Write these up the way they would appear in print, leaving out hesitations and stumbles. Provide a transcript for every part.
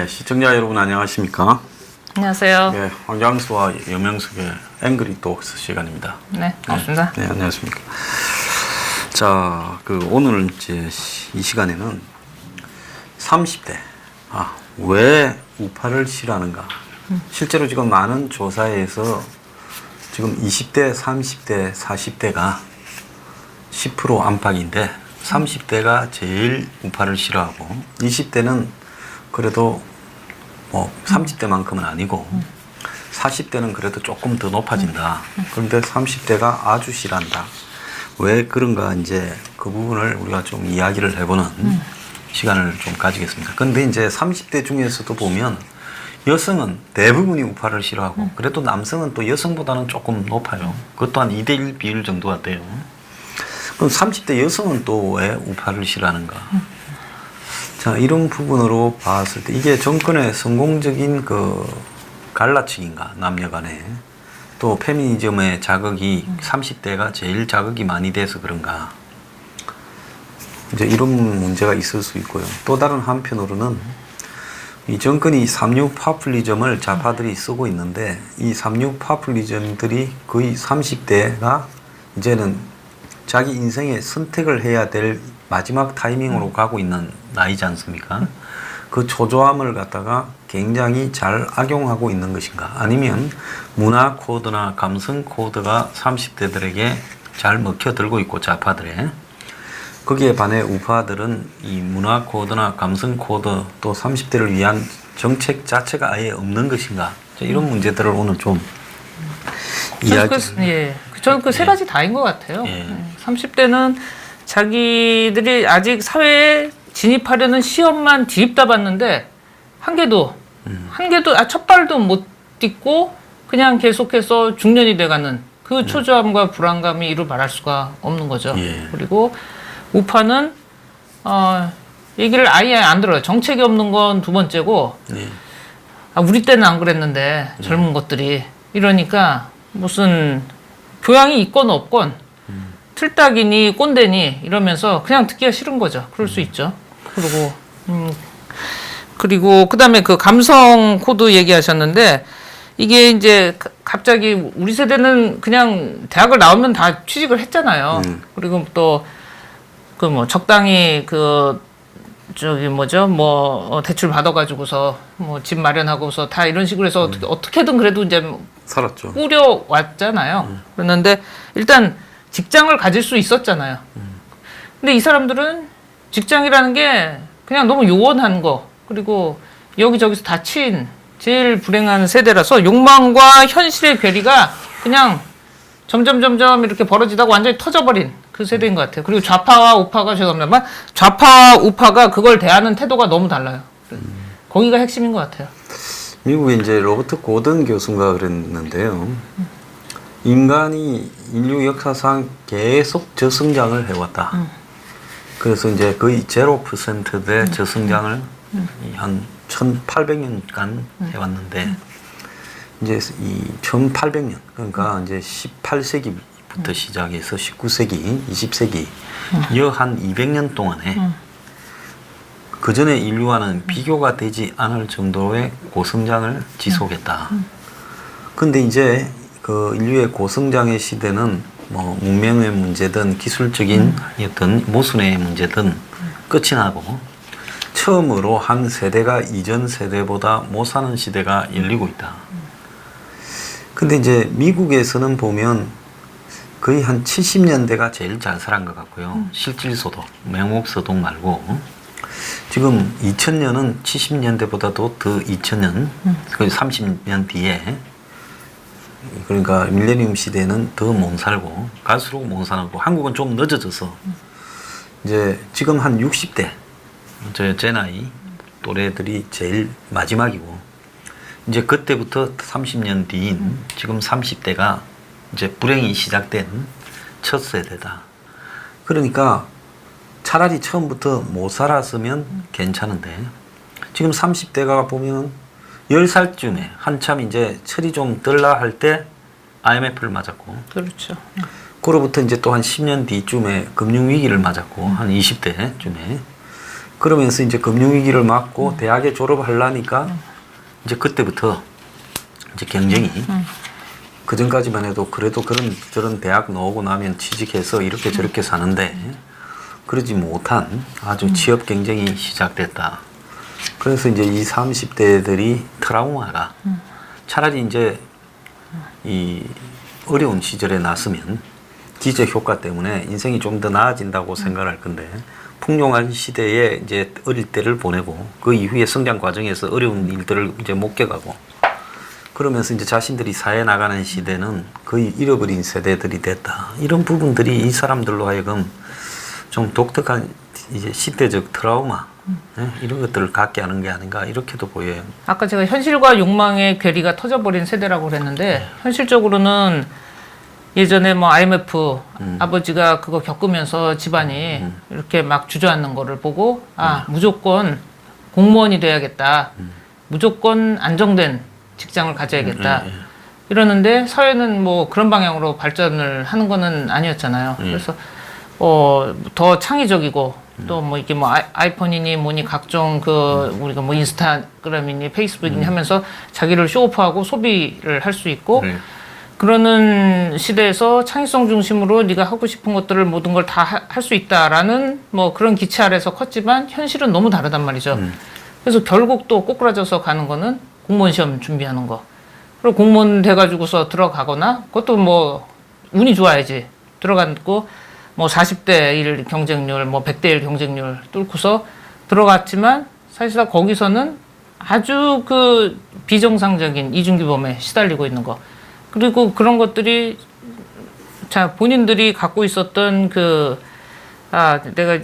네, 시청자 여러분 안녕하십니까? 안녕하세요. 네, 황장수와 여명석의 앵그리 독스 시간입니다. 네, 반갑습니다. 네, 안녕하십니까? 자, 오늘 이제 이 시간에는 30대 왜 우파를 싫어하는가? 실제로 지금 많은 조사에서 지금 20대, 30대, 40대가 10% 안팎인데 30대가 제일 우파를 싫어하고 20대는 그래도 뭐 30대만큼은 아니고 40대는 그래도 조금 더 높아진다. 그런데 30대가 아주 싫어한다. 왜 그런가 이제 그 부분을 우리가 좀 이야기를 해보는 시간을 좀 가지겠습니다. 근데 이제 30대 중에서도 보면 여성은 대부분이 우파를 싫어하고 그래도 남성은 또 여성보다는 조금 높아요. 그것 또한 2대1 비율 정도가 돼요. 그럼 30대 여성은 또 왜 우파를 싫어하는가? 자, 이런 부분으로 봤을 때 이게 정권의 성공적인 갈라치기인가, 남녀 간에. 또 페미니즘의 자극이 30대가 제일 자극이 많이 돼서 그런가. 이제 이런 문제가 있을 수 있고요. 또 다른 한편으로는 이 정권이 36 파퓰리즘을 좌파들이 쓰고 있는데 이 36 파퓰리즘들이 거의 30대가 이제는 자기 인생에 선택을 해야 될 마지막 타이밍으로 가고 있는 나이지 않습니까? 그 초조함을 갖다가 굉장히 잘 악용하고 있는 것인가? 아니면 문화 코드나 감성 코드가 30대들에게 잘 먹혀들고 있고 좌파들의 거기에 반해 우파들은 이 문화 코드나 감성 코드 또 30대를 위한 정책 자체가 아예 없는 것인가? 이런 문제들을 오늘 좀 저는 그 세 가지 다인 것 같아요. 30대는 자기들이 아직 사회에 진입하려는 시험만 뒤집다 봤는데 한 개도 첫 발도 못 딛고 그냥 계속해서 중년이 돼가는 그 초조함과 불안감이 이루 말할 수가 없는 거죠. 그리고 우파는 얘기를 아예 안 들어요. 정책이 없는 건 두 번째고 우리 때는 안 그랬는데 젊은 것들이 이러니까 무슨 교양이 있건 없건 틀딱이니 꼰대니 이러면서 그냥 듣기가 싫은 거죠. 그럴 수 있죠. 그리고 그다음에 그 감성 코드 얘기하셨는데 이게 이제 갑자기 우리 세대는 그냥 대학을 나오면 다 취직을 했잖아요. 그리고 또 적당히 대출 받아가지고서 집 마련하고서 다 이런 식으로 해서 어떻게든 그래도 이제 살았죠. 꾸려왔잖아요. 그랬는데 일단 직장을 가질 수 있었잖아요. 근데 이 사람들은 직장이라는 게 그냥 너무 요원한 거 그리고 여기저기서 다친 제일 불행한 세대라서 욕망과 현실의 괴리가 그냥 점점 이렇게 벌어지다가 완전히 터져버린 그 세대인 것 같아요. 그리고 좌파와 우파가 죄송합니다만 좌파 우파가 그걸 대하는 태도가 너무 달라요. 거기가 핵심인 것 같아요. 미국에 이제 로버트 고든 교수가 그랬는데요. 인간이 인류 역사상 계속 저성장을 해왔다. 그래서 이제 거의 0%대 저성장을 한 1800년간 해왔는데 이제 이 1800년 그러니까 이제 18세기부터 시작해서 19세기, 20세기 한 200년 동안에 그 전에 인류와는 비교가 되지 않을 정도의 고성장을 지속했다. 근데 이제 그 인류의 고성장의 시대는 뭐 문명의 문제든 기술적인 어떤 모순의 문제든 끝이 나고 처음으로 한 세대가 이전 세대보다 못 사는 시대가 열리고 있다. 근데 이제 미국에서는 보면 거의 한 70년대가 제일 잘 살은 것 같고요. 실질소득, 명목소득 말고 지금 2000년은 70년대보다도 더 2000년, 거의 30년 뒤에 그러니까 밀레니엄 시대는 더 못 살고 갈수록 못 살고 한국은 좀 늦어져서 이제 지금 한 60대 제 나이 또래들이 제일 마지막이고 이제 그때부터 30년 뒤인 지금 30대가 이제 불행이 시작된 첫 세대다. 그러니까 차라리 처음부터 못 살았으면 괜찮은데 지금 30대가 보면 10살쯤에 한참 이제 철이 좀 들라 할 때 IMF를 맞았고 그렇죠. 그로부터 이제 또 한 10년 뒤쯤에 금융위기를 맞았고 한 20대쯤에 그러면서 이제 금융위기를 맞고 대학에 졸업하려니까 이제 그때부터 이제 경쟁이 그 전까지만 해도 그래도 저런 대학 나오고 나면 취직해서 이렇게 저렇게 사는데 그러지 못한 아주 취업 경쟁이 시작됐다. 그래서 이제 이 30대들이 트라우마가 차라리 이제 이 어려운 시절에 났으면 기저 효과 때문에 인생이 좀 더 나아진다고 생각할 건데 풍요한 시대에 이제 어릴 때를 보내고 그 이후에 성장 과정에서 어려운 일들을 이제 못 겪어가고 그러면서 이제 자신들이 사회에 나가는 시대는 거의 잃어버린 세대들이 됐다. 이런 부분들이 이 사람들로 하여금 좀 독특한 이제 시대적 트라우마 이런 것들을 갖게 하는 게 아닌가 이렇게도 보여요. 아까 제가 현실과 욕망의 괴리가 터져버린 세대라고 그랬는데 현실적으로는 예전에 뭐 IMF 아버지가 그거 겪으면서 집안이 이렇게 막 주저앉는 거를 보고 무조건 공무원이 돼야겠다. 무조건 안정된 직장을 가져야겠다. 이러는데 사회는 뭐 그런 방향으로 발전을 하는 거는 아니었잖아요. 그래서 더 창의적이고 또 뭐 이게 뭐 아이폰이니 뭐니 각종 그 우리가 뭐 인스타그램이니 페이스북이니 하면서 자기를 쇼오프하고 소비를 할 수 있고 그러는 시대에서 창의성 중심으로 네가 하고 싶은 것들을 모든 걸 다 할 수 있다라는 뭐 그런 기치 아래서 컸지만 현실은 너무 다르단 말이죠. 그래서 결국 또 꼬꾸라져서 가는 거는 공무원 시험 준비하는 거. 그리고 공무원 돼가지고서 들어가거나 그것도 뭐 운이 좋아야지 들어갔고 뭐 40대 1 경쟁률 뭐 100대 1 경쟁률 뚫고서 들어갔지만 사실상 거기서는 아주 그 비정상적인 이중규범에 시달리고 있는 거. 그리고 그런 것들이 자 본인들이 갖고 있었던 내가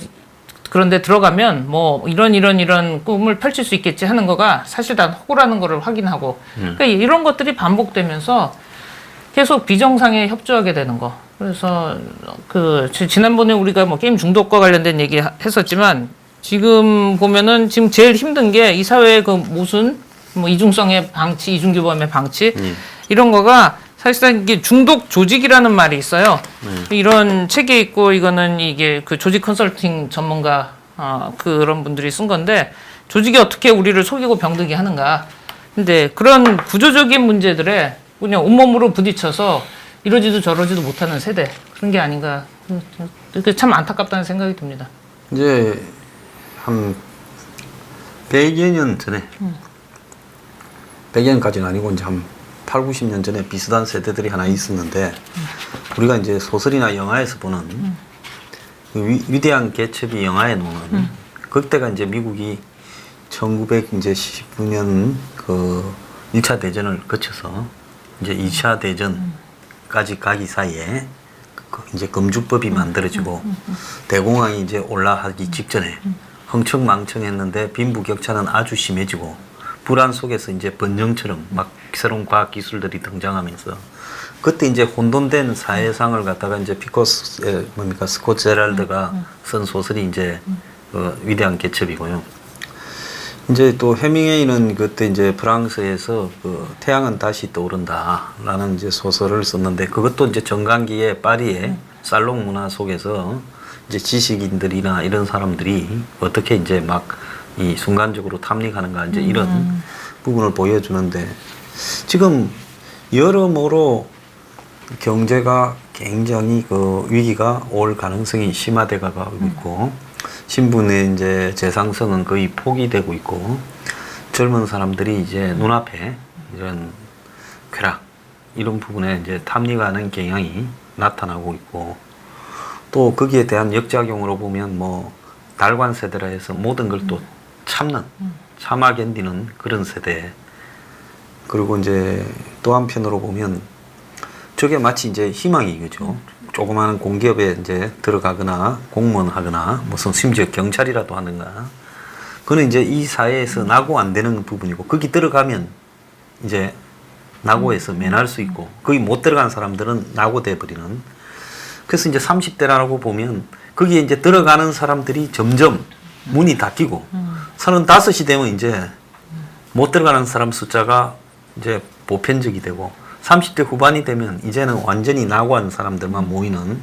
그런데 들어가면 뭐 이런 꿈을 펼칠 수 있겠지 하는 거가 사실 다 허구라는 거를 확인하고 그러니까 이런 것들이 반복되면서 계속 비정상에 협조하게 되는 거. 그래서 지난번에 우리가 뭐 게임 중독과 관련된 얘기 했었지만 지금 보면은 지금 제일 힘든 게 이 사회의 그 모순, 뭐 이중성의 방치, 이중규범의 방치 이런 거가 사실상 이게 중독 조직이라는 말이 있어요. 이런 책에 있고 이거는 이게 그 조직 컨설팅 전문가 그런 분들이 쓴 건데 조직이 어떻게 우리를 속이고 병들게 하는가. 근데 그런 구조적인 문제들에 그냥 온몸으로 부딪혀서 이러지도 저러지도 못하는 세대 그런 게 아닌가. 참 안타깝다는 생각이 듭니다. 이제 한 100여 년 전에 100여 년까지는 아니고 이제 한 8, 90년 전에 비슷한 세대들이 하나 있었는데 우리가 이제 소설이나 영화에서 보는 그 위대한 개첩이 영화에 나오는 그때가 이제 미국이 1919년 그 1차 대전을 거쳐서 이제 2차 대전까지 가기 사이에 이제 금주법이 만들어지고 대공황이 이제 올라가기 직전에 흥청망청했는데 빈부격차는 아주 심해지고 불안 속에서 이제 번영처럼 막 새로운 과학 기술들이 등장하면서 그때 이제 혼돈된 사회상을 갖다가 이제 스콧 제랄드가 쓴 소설이 이제 위대한 개첩이고요. 이제 또 해밍웨이는 그때 이제 프랑스에서 태양은 다시 떠오른다라는 이제 소설을 썼는데 그것도 이제 정강기의 파리의 살롱 문화 속에서 이제 지식인들이나 이런 사람들이 어떻게 이제 막 이 순간적으로 탐닉하는가 이제 이런 부분을 보여주는데 지금 여러모로 경제가 굉장히 그 위기가 올 가능성이 심화돼 가고 있고 신분의 이제 재상성은 거의 포기되고 있고 젊은 사람들이 이제 눈앞에 이런 쾌락 이런 부분에 이제 탐닉하는 경향이 나타나고 있고 또 거기에 대한 역작용으로 보면 뭐 달관 세대라 해서 모든 걸 또 참아 견디는 그런 세대. 그리고 이제 또 한편으로 보면 저게 마치 이제 희망이 그죠. 조그마한 공기업에 이제 들어가거나 공무원 하거나 무슨 심지어 경찰이라도 하는가. 그는 이제 이 사회에서 낙오 안 되는 부분이고 거기 들어가면 이제 낙오에서 면할 수 있고 거기 못 들어간 사람들은 낙오돼 버리는. 그래서 이제 30대라고 보면 거기에 이제 들어가는 사람들이 점점 문이 닫히고 35이 되면 이제 못 들어가는 사람 숫자가 이제 보편적이 되고 30대 후반이 되면 이제는 완전히 낙오한 사람들만 모이는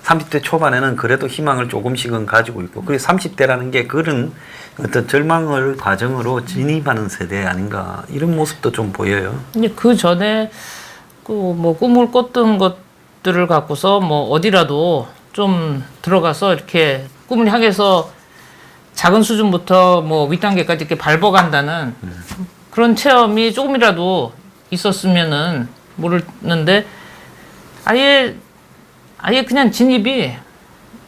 30대 초반에는 그래도 희망을 조금씩은 가지고 있고, 그리고 30대라는 게 그런 어떤 절망을 과정으로 진입하는 세대 아닌가, 이런 모습도 좀 보여요. 근데 그 전에 그 뭐 꿈을 꿨던 것들을 갖고서 뭐 어디라도 좀 들어가서 이렇게 꿈을 향해서 작은 수준부터 뭐 윗단계까지 이렇게 밟아간다는 그런 체험이 조금이라도 있었으면은 모르는데 아예 그냥 진입이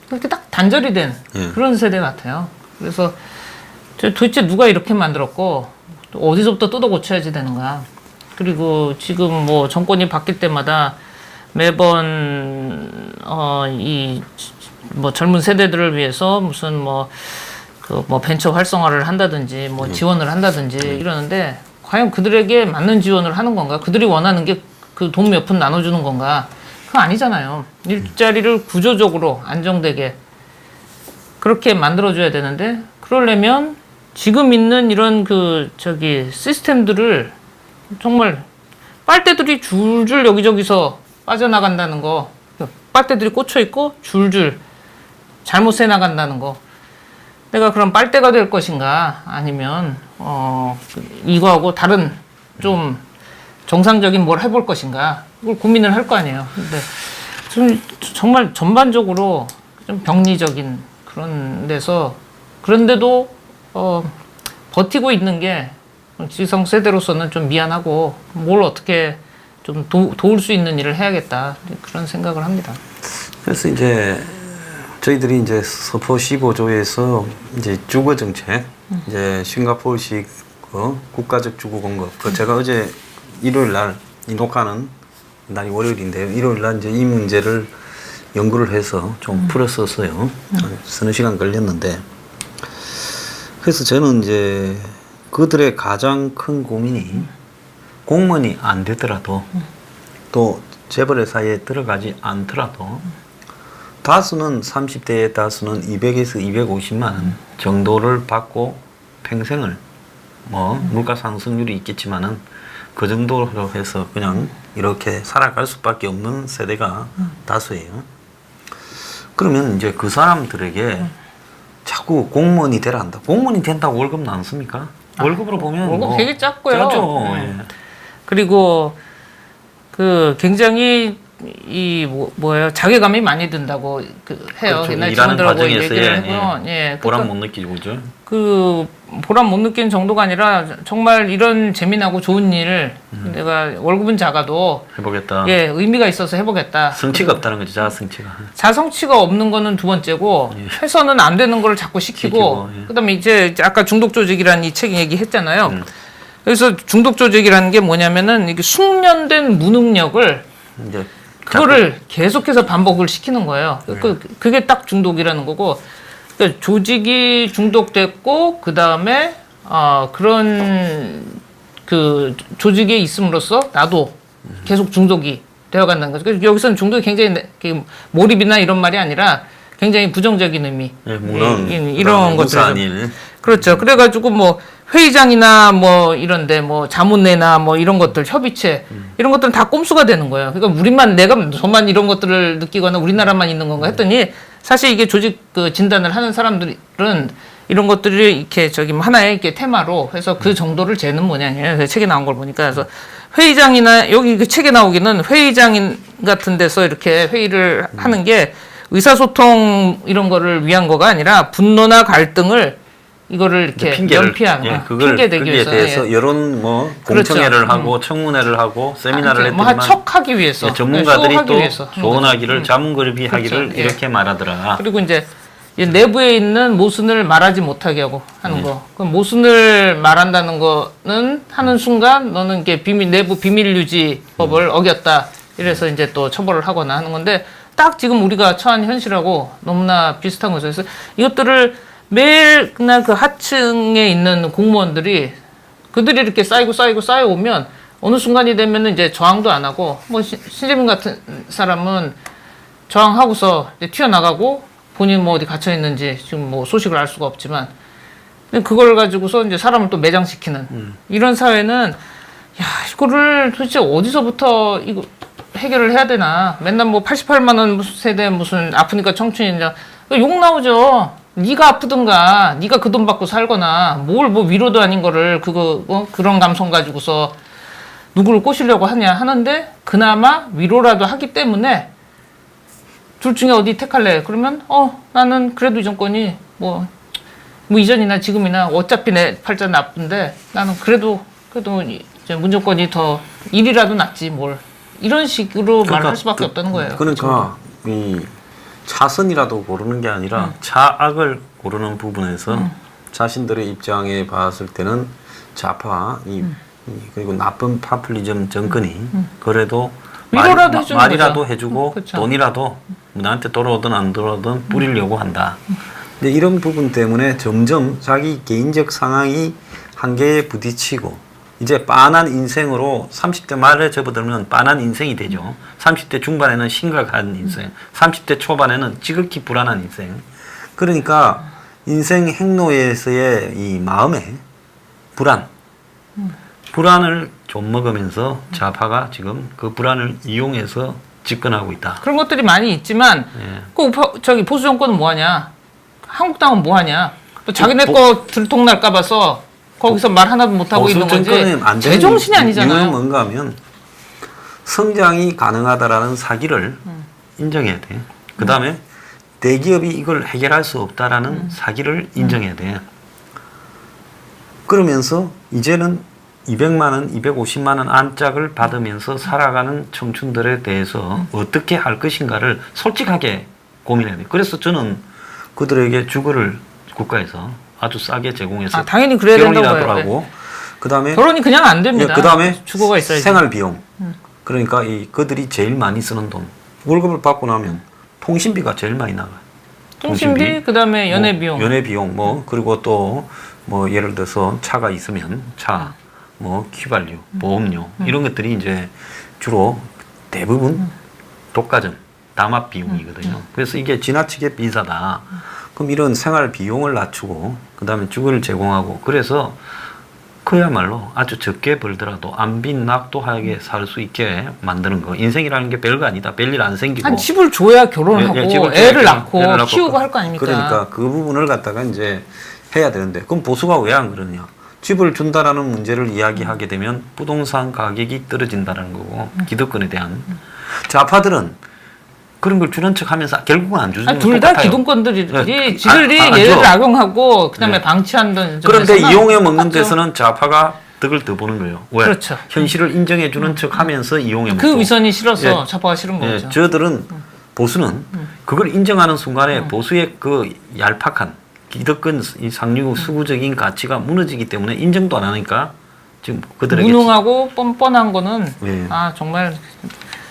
그렇게 딱 단절이 된 그런 세대 같아요. 그래서 도대체 누가 이렇게 만들었고 또 어디서부터 뜯어 고쳐야지 되는 거야. 그리고 지금 뭐 정권이 바뀔 때마다 매번 이 뭐 젊은 세대들을 위해서 무슨 뭐 벤처 활성화를 한다든지 뭐 지원을 한다든지 이러는데 과연 그들에게 맞는 지원을 하는 건가? 그들이 원하는 게 그 돈 몇 푼 나눠주는 건가? 그거 아니잖아요. 일자리를 구조적으로 안정되게 그렇게 만들어줘야 되는데 그러려면 지금 있는 이런 시스템들을 정말 빨대들이 줄줄 여기저기서 빠져나간다는 거, 빨대들이 꽂혀 있고 줄줄 잘못 새 나간다는 거. 내가 그럼 빨대가 될 것인가 아니면 이거하고 다른 좀 정상적인 뭘 해볼 것인가 이걸 고민을 할 거 아니에요. 근데 좀 정말 전반적으로 좀 병리적인 그런 데서 그런데도 버티고 있는 게 지성 세대로서는 좀 미안하고 뭘 어떻게 좀 도울 수 있는 일을 해야겠다 그런 생각을 합니다. 그래서 이제 저희들이 이제 서포 15조에서 이제 주거 정책, 이제 싱가포르식 국가적 주거 공급, 제가 어제 일요일 날 이 녹화는 날이 월요일인데요. 일요일 날 이제 이 문제를 연구를 해서 좀 풀었었어요. 서너 시간 걸렸는데, 그래서 저는 이제 그들의 가장 큰 고민이 공무원이 안 되더라도 또 재벌회사에 들어가지 않더라도 다수는 30대의 다수는 200에서 250만 원 정도를 받고 평생을 뭐 물가 상승률이 있겠지만은 그 정도로 해서 그냥 이렇게 살아갈 수밖에 없는 세대가 다수예요. 그러면 이제 그 사람들에게 자꾸 공무원이 되라 한다. 공무원이 된다고 월급 나왔습니까? 월급으로 보면 월급 되게 작고요. 작죠. 예. 그리고 그 굉장히 뭐예요? 자괴감이 많이 든다고 해요. 그렇죠. 옛날 일하는 직원들하고 과정에서 얘기를 해보면 보람 못 느끼고 그죠? 그 보람 못 느끼는 정도가 아니라 정말 이런 재미나고 좋은 일을 내가 월급은 작아도 해보겠다. 의미가 있어서 해보겠다. 성취가 없다는 거죠. 자아성취가. 자성취가 없는 거는 두 번째고 해서는 안 되는 걸 자꾸 시키고 그다음에 이제 아까 중독 조직이라는 이 책 얘기했잖아요. 그래서 중독 조직이라는 게 뭐냐면은 이게 숙련된 무능력을 이제 그거를 계속해서 반복을 시키는 거예요. 그게 딱 중독이라는 거고, 그러니까 조직이 중독됐고 그 다음에 그런 그 조직에 있음으로써 나도 계속 중독이 되어간다는 거죠. 그래서 여기서는 중독이 굉장히 몰입이나 이런 말이 아니라 굉장히 부정적인 의미, 이런 것들. 그렇죠. 그래가지고 뭐 회의장이나 뭐 이런데 뭐 자문회나 뭐 이런 것들 협의체 이런 것들은 다 꼼수가 되는 거예요. 그러니까 저만 이런 것들을 느끼거나 우리나라만 있는 건가 했더니 사실 이게 조직 그 진단을 하는 사람들은 이런 것들이 이렇게 뭐 하나의 이렇게 테마로 해서 그 정도를 재는 모양이에요. 책에 나온 걸 보니까. 그래서 회의장이나 여기 그 책에 나오기는 회의장 같은 데서 이렇게 회의를 하는 게 의사소통 이런 거를 위한 거가 아니라 분노나 갈등을 이거를 이렇게 연피하는 거야. 핑계 대기 거기에 위해서. 대해서 여론 뭐 공청회를 하고 청문회를 하고 세미나를 했더니만 척하기 위해서 전문가들이 또 위해서. 조언하기를 자문그룹이 하기를 이렇게 말하더라. 그리고 이제 내부에 있는 모순을 말하지 못하게 하고 하는 거. 그럼 모순을 말한다는 거는 하는 순간 너는 이게 내부 비밀 유지법을 어겼다. 이래서 이제 또 처벌을 하거나 하는 건데 딱 지금 우리가 처한 현실하고 너무나 비슷한 거죠. 그래서 이것들을 매일 그날 그 하층에 있는 공무원들이 그들이 이렇게 쌓여오면 어느 순간이 되면은 이제 저항도 안 하고 뭐 신재민 같은 사람은 저항하고서 이제 튀어나가고 본인 뭐 어디 갇혀 있는지 지금 뭐 소식을 알 수가 없지만 그걸 가지고서 이제 사람을 또 매장시키는 이런 사회는 야 이거를 도대체 어디서부터 해결을 해야 되나? 맨날 뭐 88만 원 세대 무슨 아프니까 청춘이냐? 욕 나오죠. 네가 아프든가, 네가 그 돈 받고 살거나, 뭘 뭐 위로도 아닌 거를 그거 그런 감성 가지고서 누구를 꼬시려고 하냐 하는데 그나마 위로라도 하기 때문에 둘 중에 어디 택할래? 그러면 나는 그래도 이 정권이 뭐 이전이나 지금이나 어차피 내 팔자 나쁜데 나는 그래도 이제 문정권이 더 일이라도 낫지 뭘 이런 식으로 말할 수밖에 없다는 거예요. 그러니까 이 차선이라도 고르는 게 아니라 차악을 고르는 부분에서 자신들의 입장에 봤을 때는 좌파 그리고 나쁜 파퓰리즘 정권이 그래도 위로라도 해주는 말이라도 거죠. 해주고 그렇죠. 돈이라도 나한테 돌아오든 안 돌아오든 뿌리려고 한다. 근데 이런 부분 때문에 점점 자기 개인적 상황이 한계에 부딪히고 이제 빤한 인생으로 30대 말에 접어들면 빤한 인생이 되죠. 30대 중반에는 심각한 인생, 30대 초반에는 지극히 불안한 인생. 그러니까 인생 행로에서의 이 마음의 불안을 좀 먹으면서 좌파가 지금 그 불안을 이용해서 집권하고 있다. 그런 것들이 많이 있지만 저기 보수 정권은 뭐하냐? 한국당은 뭐하냐? 또 자기네 거 들통날까 봐서 거기서 말 하나도 못하고 있는 거지. 제정신이 아니잖아요. 이유는 뭔가 하면 성장이 가능하다라는 사기를 인정해야 돼. 그 다음에 대기업이 이걸 해결할 수 없다라는 사기를 인정해야 돼. 그러면서 이제는 200만 원, 250만 원 안짝을 받으면서 살아가는 청춘들에 대해서 어떻게 할 것인가를 솔직하게 고민해야 돼. 그래서 저는 그들에게 주거를 국가에서 아주 싸게 제공해서 당연히 그래야 된다고 하고 그다음에 결혼이 그냥 안 됩니다. 그다음에 주거가 있어야지. 생활 비용. 그러니까 그들이 제일 많이 쓰는 돈. 월급을 받고 나면 통신비가 제일 많이 나가요. 통신비 그다음에 연애 비용. 연애 비용 그리고 또 뭐 예를 들어서 차가 있으면 차, 휘발유, 보험료 이런 것들이 이제 주로 대부분 독과점, 담합 비용이거든요. 그래서 이게 지나치게 비싸다. 그럼 이런 생활 비용을 낮추고 그다음에 주거를 제공하고 그래서 그야말로 아주 적게 벌더라도 안 빈낙도하게 살 수 있게 만드는 거. 인생이라는 게 별거 아니다. 별일 안 생기고. 한 집을 줘야 결혼하고 애를 낳고 키우고 할 거 아닙니까? 그러니까 그 부분을 갖다가 이제 해야 되는데 그럼 보수가 왜 안 그러냐? 집을 준다라는 문제를 이야기하게 되면 부동산 가격이 떨어진다는 거고 기득권에 대한 좌파들은 그런 걸 주는 척하면서 결국은 안 주는 둘 다 기득권들이 지들이 얘를 악용하고 그다음에 방치한다는 그런데 이용해 먹는 데서는 좌파가 득을 더 보는 거예요. 왜? 그렇죠. 현실을 인정해 주는 척하면서 이용해 먹고 그 위선이 싫어서 좌파가 싫은 거죠. 저들은 보수는 그걸 인정하는 순간에 보수의 그 얄팍한 기득권 이 상류 수구적인 가치가 무너지기 때문에 인정도 안 하니까 지금 그들에게 무능하고 뻔뻔한 거는 정말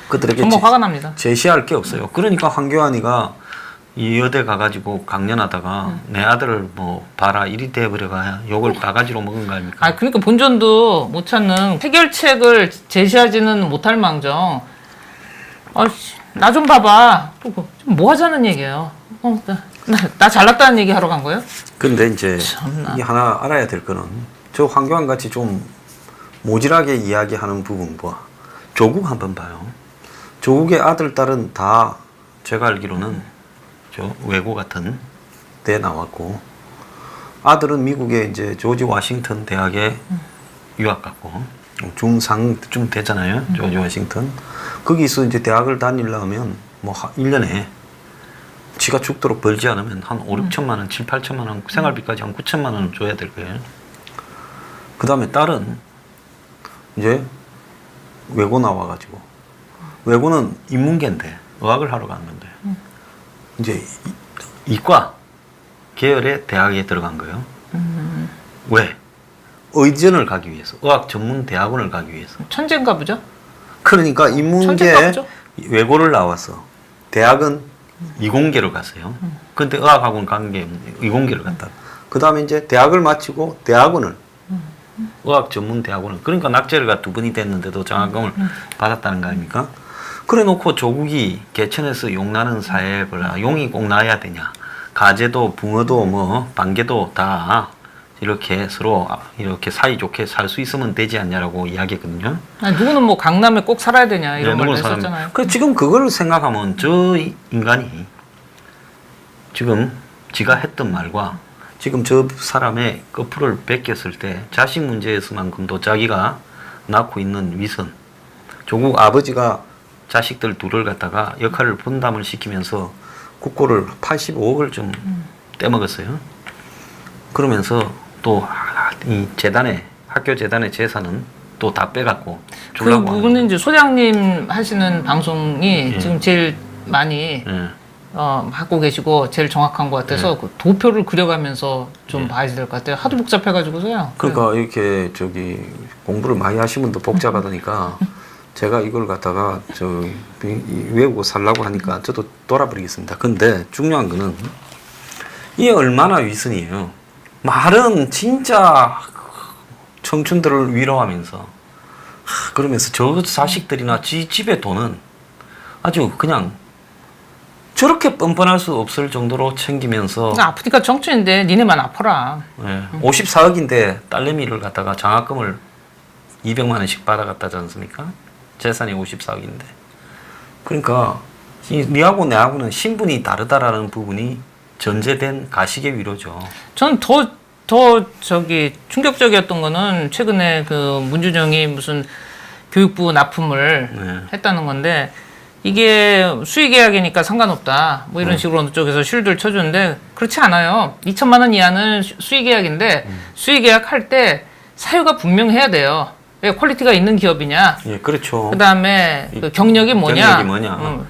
그들에게 정말 화가 납니다. 제시할 게 없어요. 그러니까 황교안이가 이 여대 가가지고 강연하다가 내 아들을 봐라 이리 돼버려가 욕을 바가지로 먹은 거 아닙니까? 그러니까 본전도 못 찾는 해결책을 제시하지는 못할 망정. 나 좀 봐봐. 뭐 하자는 얘기예요. 나 잘났다는 얘기 하러 간 거예요? 근데 이제 이 하나 알아야 될 거는 저 황교안 같이 좀 모질하게 이야기하는 부분과 조국 한번 봐요. 조국의 아들, 딸은 다 제가 알기로는 저 외고 같은 데 나왔고 아들은 미국의 이제 조지 워싱턴 대학에 유학 갔고 중상쯤 되잖아요. 조지 워싱턴. 거기서 이제 대학을 다니려면 1년에 지가 죽도록 벌지 않으면 한 5, 6천만 원, 7, 8천만 원, 생활비까지 한 9천만 원 줘야 될 거예요. 그 다음에 딸은 이제 외고 나와가지고 외고는 인문계인데 의학을 하러 간 건데 이제 이과 계열의 대학에 들어간 거예요. 왜? 의전을 가기 위해서, 의학 전문 대학원을 가기 위해서. 천재인가 보죠? 그러니까 인문계 외고를 나와서 대학은 이공계로 갔어요. 근데 의학학원 간 게 이공계를 갔다. 그 다음에 이제 대학을 마치고 대학원을 의학 전문 대학원을 그러니까 낙제가 2번이 됐는데도 장학금을 받았다는 거 아닙니까? 그래 놓고 조국이 개천에서 용나는 사회에 용이 꼭 나야 되냐? 가재도 붕어도 방개도 다 이렇게 서로 이렇게 사이좋게 살 수 있으면 되지 않냐라고 이야기했거든요. 아니, 누구는 뭐 강남에 꼭 살아야 되냐 이런 네, 말도 누구는 했었잖아요. 그 지금 그걸 생각하면 저 인간이 지금 지가 했던 말과 지금 저 사람의 거풀을 베꼈을 때 자식 문제에서만큼도 자기가 낳고 있는 위선, 조국 아버지가 자식들 둘을 갖다가 역할을 분담을 시키면서 국고를 85억을 좀 떼먹었어요. 그러면서 또 이 재단에 학교 재단의 재산은 또 다 빼갖고 그 주려고 부분은 이제 소장님 하시는 방송이 예. 지금 제일 많이 예. 하고 계시고 제일 정확한 것 같아서 그 도표를 그려가면서 좀 봐야 될 것 같아요. 하도 복잡해가지고서요. 그러니까 이렇게 저기 공부를 많이 하신 분도 복잡하다니까 제가 이걸 갖다가 외우고 살라고 하니까 저도 돌아버리겠습니다. 근데 중요한 거는 이게 얼마나 위선이에요. 말은 진짜 청춘들을 위로하면서 그러면서 저 자식들이나 지 집의 돈은 아주 그냥 저렇게 뻔뻔할 수 없을 정도로 챙기면서 아프니까 청춘인데 니네만 아파라. 54억인데 딸내미를 갖다가 장학금을 200만 원씩 받아갔다지 않습니까? 재산이 54억인데. 그러니까 니하고 내하고는 신분이 다르다라는 부분이 전제된 가식의 위로죠. 전 더 저기 충격적이었던 거는 최근에 그 문준영이 무슨 교육부 납품을 했다는 건데 이게 수의계약이니까 상관없다 뭐 이런 식으로 어느 쪽에서 쉴드를 쳐주는데 그렇지 않아요. 2천만 원 이하는 수의계약인데 수의계약 할 때 사유가 분명해야 돼요. 왜 퀄리티가 있는 기업이냐. 예, 그렇죠. 그다음에 그 경력이 뭐냐.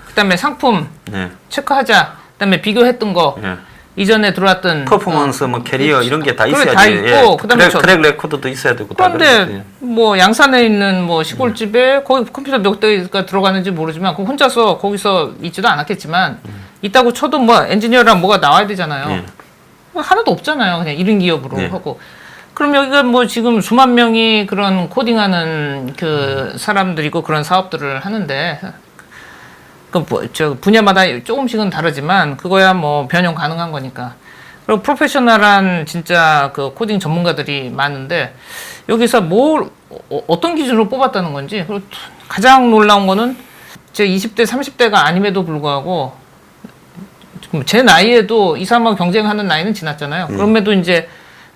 그다음에 상품 네. 체크하자. 그다음에 비교했던 거. 네. 이전에 들어왔던 퍼포먼스, 뭐 캐리어 이런 게 다 있어야지. 다 있고, 예. 그다음에 트랙 레코드도 있어야 되고. 그런데 뭐 양산에 있는 뭐 시골집에 거기 컴퓨터 몇 대가 들어가는지 모르지만 그 혼자서 거기서 있지도 않았겠지만 있다고 쳐도 뭐 엔지니어랑 뭐가 나와야 되잖아요. 예. 뭐 하나도 없잖아요. 그냥 1인 기업으로 예. 하고. 그럼 여기가 뭐 지금 수만 명이 그런 코딩하는 그 사람들이고 그런 사업들을 하는데 저 분야마다 조금씩은 다르지만 그거야 뭐 변형 가능한 거니까. 그리고 프로페셔널한 진짜 그 코딩 전문가들이 많은데 여기서 어떤 기준으로 뽑았다는 건지. 그리고 가장 놀라운 거는 제 20대 30대가 아님에도 불구하고 지금 제 나이에도 2, 3학 경쟁하는 나이는 지났잖아요. 그럼에도 이제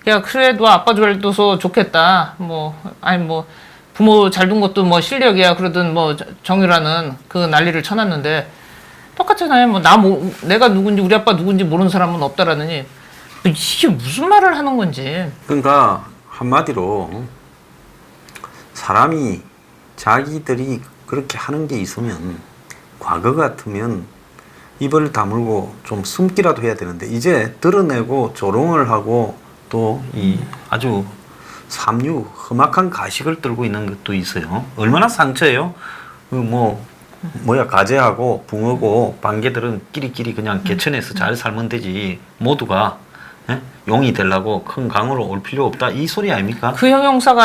야 그래도 아빠 잘 둬서 좋겠다. 부모 잘 둔 것도 뭐 실력이야. 그러든 뭐 정유라는 그 난리를 쳐놨는데 똑같잖아요. 내가 누군지 우리 아빠 누군지 모르는 사람은 없다라느니 이게 무슨 말을 하는 건지. 그러니까 한마디로 사람이 자기들이 그렇게 하는 게 있으면 과거 같으면 입을 다물고 좀 숨기라도 해야 되는데 이제 드러내고 조롱을 하고 또 이 아주 삼류 험악한 가식을 들고 있는 것도 있어요. 얼마나 상처예요. 가재하고 붕어고 반개들은 끼리끼리 그냥 개천에서 잘 살면 되지. 모두가 용이 되려고 큰 강으로 올 필요 없다. 이 소리 아닙니까? 그 형용사가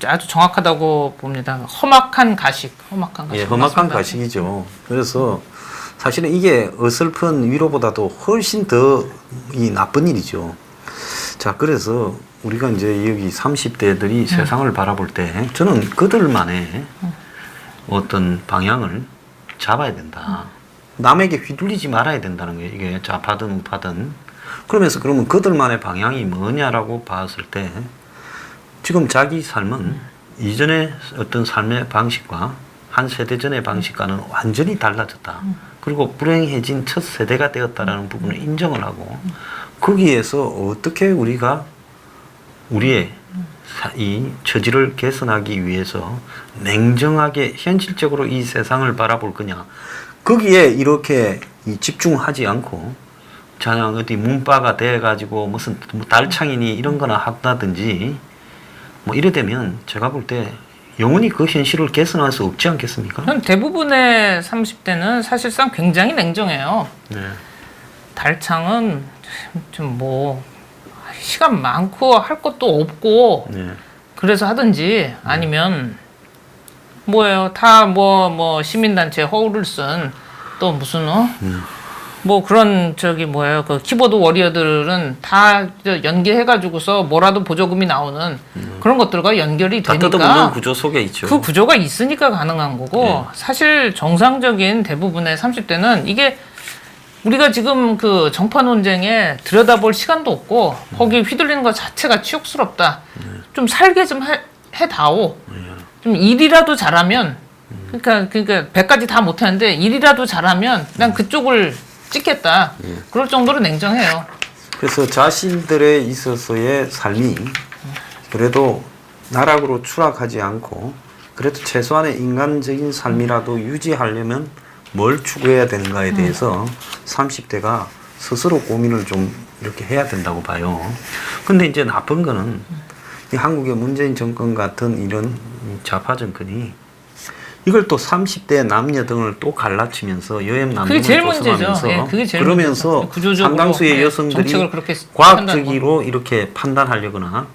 아주 정확하다고 봅니다. 험악한 가식. 예, 험악한 가식이죠. 그래서 사실은 이게 어설픈 위로보다도 훨씬 더 이 나쁜 일이죠. 자, 그래서 우리가 이제 여기 30대들이 세상을 바라볼 때 저는 그들만의 어떤 방향을 잡아야 된다. 남에게 휘둘리지 말아야 된다는 거예요. 이게 좌파든 우파든. 그러면 그들만의 방향이 뭐냐라고 봤을 때 지금 자기 삶은 이전의 어떤 삶의 방식과 한 세대 전의 방식과는 완전히 달라졌다. 그리고 불행해진 첫 세대가 되었다라는 부분을 인정을 하고 거기에서 어떻게 우리가 우리의 이 처지를 개선하기 위해서 냉정하게 현실적으로 이 세상을 바라볼 거냐. 거기에 이렇게 집중하지 않고 그냥 어디 문바가 돼가지고 무슨 달창이니 이런 거나 한다든지 뭐 이래 되면 제가 볼 때 영원히 그 현실을 개선할 수 없지 않겠습니까? 대부분의 30대는 사실상 굉장히 냉정해요. 네. 달창은 좀 시간 많고 할 것도 없고 네. 그래서 하든지 아니면 다 시민단체 허울을 쓴 또 무슨 뭐 그런 저기 뭐예요 그 키보드 워리어들은 다 연계해가지고서 뭐라도 보조금이 나오는 그런 것들과 연결이 다 되니까 뜯어먹는 구조 속에 있죠. 그 구조가 있으니까 가능한 거고 사실 정상적인 대부분의 30대는 이게 우리가 지금 그 정파 논쟁에 들여다볼 시간도 없고 거기 휘둘리는 것 자체가 치욕스럽다. 좀 살게 좀 해다오. 좀 일이라도 잘하면 그러니까 100가지 다 못하는데 일이라도 잘하면 난 그쪽을 찍겠다. 그럴 정도로 냉정해요. 그래서 자신들에 있어서의 삶이 그래도 나락으로 추락하지 않고 그래도 최소한의 인간적인 삶이라도 유지하려면 뭘 추구해야 되는가에 대해서 30대가 스스로 고민을 좀 이렇게 해야 된다고 봐요. 근데 이제 나쁜 거는 이 한국의 문재인 정권 같은 이런 좌파 정권이 이걸 또 30대 남녀 등을 또 갈라치면서 여혐 남용을 조성하면서 그게 제일 그러면서 상당수의 여성들이 과학적으로 이렇게 판단하려거나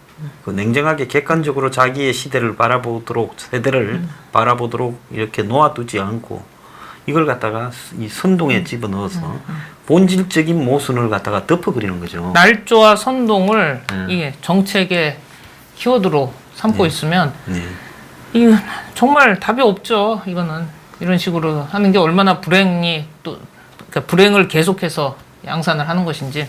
그 냉정하게 객관적으로 자기의 시대를 바라보도록 세대를 바라보도록 이렇게 놓아두지 않고 이걸 갖다가 이 선동에 집어넣어서 본질적인 모순을 갖다가 덮어버리는 거죠. 날조와 선동을 이 정책의 키워드로 삼고 있으면 이 정말 답이 없죠. 이거는 이런 식으로 하는 게 얼마나 불행이 또 그러니까 불행을 계속해서 양산을 하는 것인지.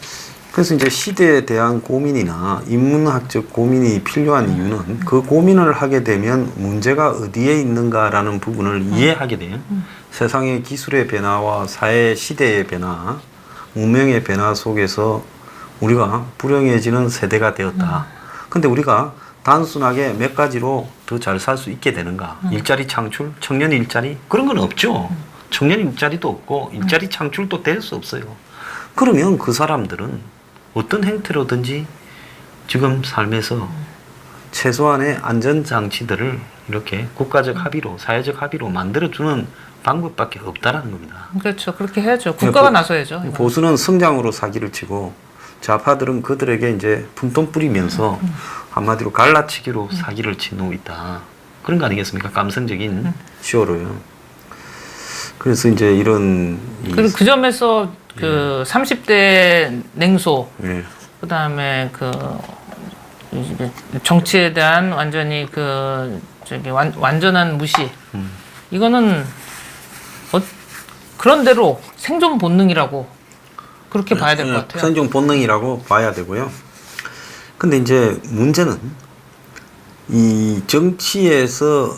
그래서 이제 시대에 대한 고민이나 인문학적 고민이 필요한 이유는 그 고민을 하게 되면 문제가 어디에 있는가라는 부분을 이해하게 돼요. 세상의 기술의 변화와 사회 시대의 변화, 문명의 변화 속에서 우리가 불행해지는 세대가 되었다. 근데 우리가 단순하게 몇 가지로 더 잘 살 수 있게 되는가? 일자리 창출, 청년 일자리 그런 건 없죠. 청년 일자리도 없고 일자리 창출도 될 수 없어요. 그러면 그 사람들은 어떤 행태로든지 지금 삶에서 최소한의 안전장치들을 이렇게 국가적 합의로, 사회적 합의로 만들어주는 방법밖에 없다라는 겁니다. 그렇죠. 그렇게 해야죠. 국가가 나서야죠. 보수는 성장으로 사기를 치고 좌파들은 그들에게 이제 품돈 뿌리면서 한마디로 갈라치기로 사기를 치고 있다. 그런 거 아니겠습니까? 감성적인 쇼로요. 그래서 이제 이런 그리고 그 점에서 그 30대 냉소, 그다음에 그 정치에 대한 완전히 그 저기 완전한 무시. 이거는 그런 대로 생존 본능이라고 그렇게 봐야 될 것 같아요. 생존 본능이라고 봐야 되고요. 근데 이제 문제는 이 정치에서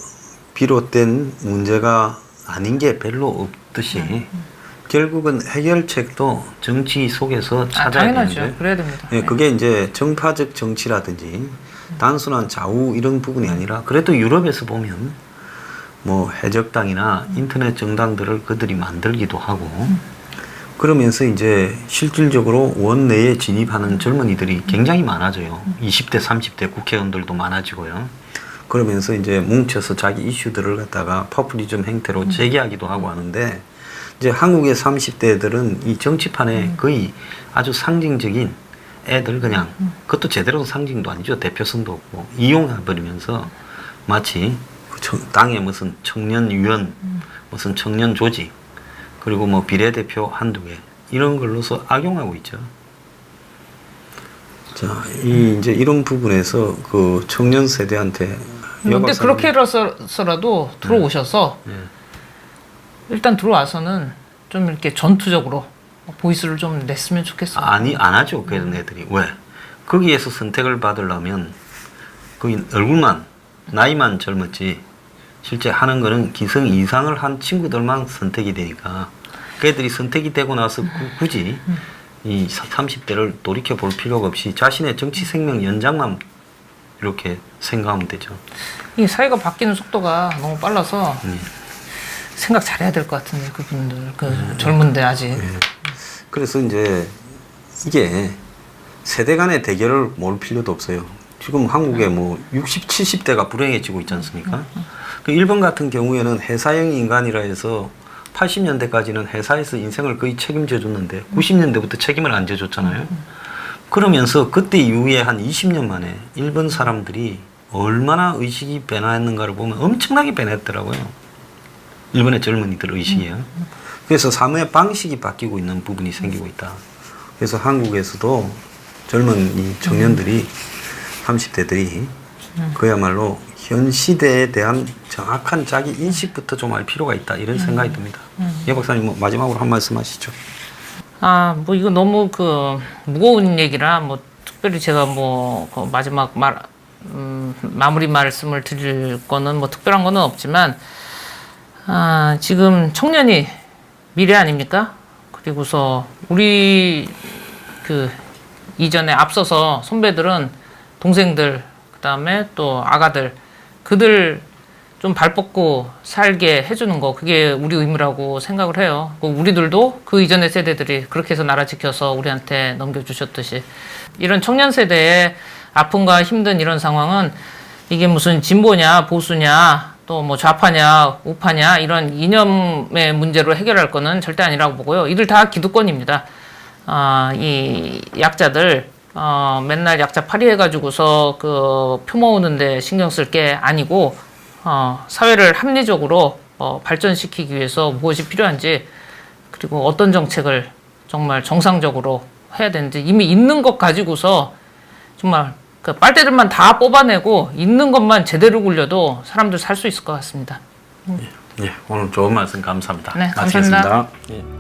비롯된 문제가 아닌 게 별로 없듯이 결국은 해결책도 정치 속에서 찾아야 당연하죠. 되는데 그래야 됩니다. 네, 그게 이제 정파적 정치라든지 단순한 좌우 이런 부분이 아니라 그래도 유럽에서 보면 뭐 해적당이나 인터넷 정당들을 그들이 만들기도 하고 그러면서 이제 실질적으로 원내에 진입하는 젊은이들이 굉장히 많아져요. 20대, 30대 국회의원들도 많아지고요. 그러면서 이제 뭉쳐서 자기 이슈들을 갖다가 포퓰리즘 행태로 제기하기도 하고 하는데 이제 한국의 30대들은 이 정치판에 거의 아주 상징적인 애들 그냥 그것도 제대로 상징도 아니죠. 대표성도 없고 이용해버리면서 마치 당의 무슨 청년위원, 무슨 청년 조직 그리고 뭐 비례대표 한두 개 이런 걸로서 악용하고 있죠. 자, 이제 이런 부분에서 그 청년 세대한테 근데 그렇게라도 들어오셔서 일단 들어와서는 좀 이렇게 전투적으로 보이스를 좀 냈으면 좋겠어요. 아니 안 하죠. 그런 애들이 왜? 거기에서 선택을 받으려면 거기 얼굴만 나이만 젊었지 실제 하는 거는 기성 이상을 한 친구들만 선택이 되니까 그 애들이 선택이 되고 나서 굳이 이 30대를 돌이켜 볼 필요가 없이 자신의 정치 생명 연장만 이렇게 생각하면 되죠. 이 사회가 바뀌는 속도가 너무 빨라서 생각 잘해야 될 것 같은데 그분들 젊은데 아직. 그래서 이제 이게 세대 간의 대결을 몰 필요도 없어요. 지금 한국에 뭐 60, 70대가 불행해지고 있지 않습니까? 그 일본 같은 경우에는 회사형 인간이라 해서 80년대까지는 회사에서 인생을 거의 책임져 줬는데 90년대부터 책임을 안 져줬잖아요. 그러면서 그때 이후에 한 20년 만에 일본 사람들이 얼마나 의식이 변화했는가를 보면 엄청나게 변했더라고요. 일본의 젊은이들 의식이요. 그래서 삶의 방식이 바뀌고 있는 부분이 생기고 있다. 그래서 한국에서도 젊은 이 청년들이 30대들이 그야말로 현 시대에 대한 정확한 자기 인식부터 좀 알 필요가 있다 이런 생각이 듭니다. 예 박사님 뭐 마지막으로 한 말씀 하시죠. 뭐 이거 너무 그 무거운 얘기라 뭐 특별히 제가 뭐그 마지막 마무리 말씀을 드릴 거는 뭐 특별한 거는 없지만 지금 청년이 미래 아닙니까? 그리고서 우리 그 이전에 앞서서 선배들은 동생들 그다음에 또 아가들 그들 좀 발 뻗고 살게 해주는 거 그게 우리 의무라고 생각을 해요. 우리들도 그 이전의 세대들이 그렇게 해서 나라 지켜서 우리한테 넘겨주셨듯이 이런 청년 세대의 아픔과 힘든 이런 상황은 이게 무슨 진보냐 보수냐 또 뭐 좌파냐 우파냐 이런 이념의 문제로 해결할 거는 절대 아니라고 보고요. 이들 다 기득권입니다. 이 약자들 맨날 약자 파리해가지고서 그 표 모으는데 신경 쓸 게 아니고 사회를 합리적으로 발전시키기 위해서 무엇이 필요한지 그리고 어떤 정책을 정말 정상적으로 해야 되는지 이미 있는 것 가지고서 정말 그 빨대들만 다 뽑아내고 있는 것만 제대로 굴려도 사람들 살 수 있을 것 같습니다. 예, 오늘 좋은 말씀 감사합니다. 네, 감사합니다. 마치겠습니다. 예.